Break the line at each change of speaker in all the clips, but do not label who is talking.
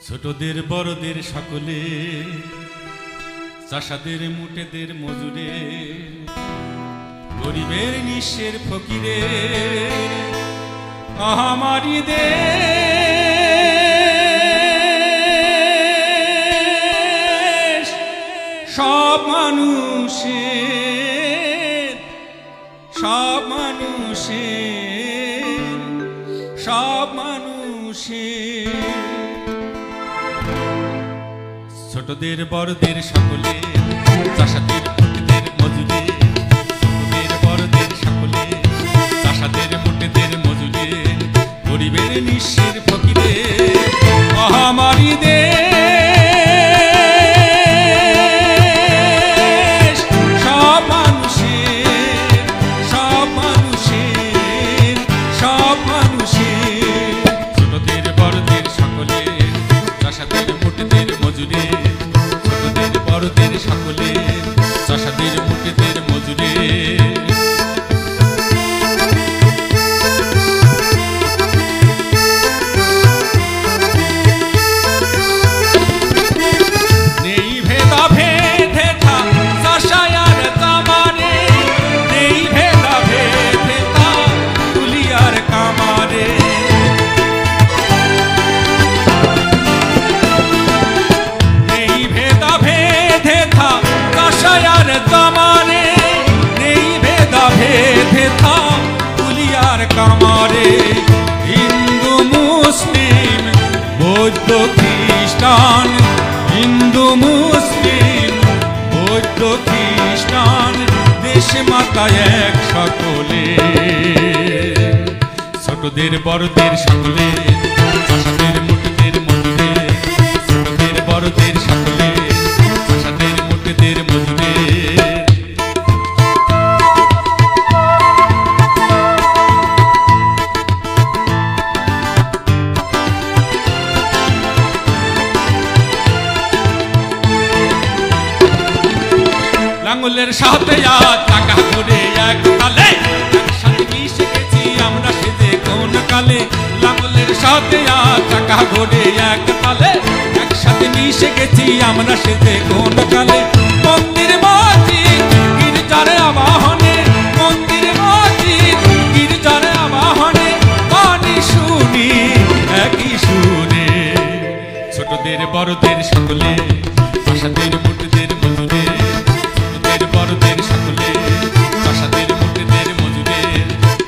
ছোটদের বড়দের সকলে, চাষাদের মুটেদের মজুরে, গরিবের নিঃস্বের ফকিরে, আমারি দেশ সব মানুষের, সব মানুষের, সব মানুষের। ছোটদের বড়দের সকলে, চাষাদের মুটেদের মজুরে, ছোটদের বড়দের সকলে, চাষাদের মুটেদের মজুরে, গরিবের নিঃস্বের ফকিরে, আমারি দেশ সব মানুষের, সব মানুষের, সব মানুষের। ছোটদের বড়দের সকলে, চাষাদের মুটেদের মজুরে, ছোটদের বড়দের সকলে, চাষাদের মুটেদের মজুরে। নেই ভেদা ভেদে থা চাষায়ার কামারে, নেই ভেদা ভেদে থা তুলিয়ার কামারে। নেই ভেদা ভেদে থা চাষায়ার কামারে, নেই ভেদা ভেদে থা তুলিয়ার কামারে। হিন্দু মুসলিম বৌদ্ধ খ্রিস্টান, হিন্দু মুসলিম বৌদ্ধ খ্রিস্টান, দেশ মাতা এক সকলে। ছোটদের বড়দের সকলে, চাষাদের মুটেদের মজুরে, ছোটদের বড়দের সকলে, চাষাদের মুটেদের মজুরে। লাঙ্গলের সাথে চাকা ধরে এক তালে, একসাথে মিশে গেছি আমরা সেজে কোন কালে। লাঙ্গলের সাথে চাকা ঘোরে এক তালে, একসাথে মিশে গেছি আমরা সেজে কোন কালে। মন্দির মসজিদ গির্জার আবাহনে, মন্দির মসজিদ গির্জার আবাহনে, গানি শুনি একই সুরে। ছোটদের বড়দের সকলে, চাষাদের মুটেদের মজুরে, ছোটদের বড়দের সকলে, চাষাদের মুটেদের মজুরে,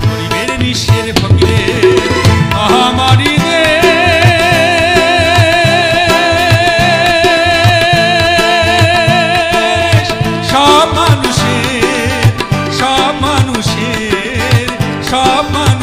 গরিবের নিঃস্বের ফকিরে, আমারি দেশ সব মানুষের, সব মানুষের, সব মানুষের।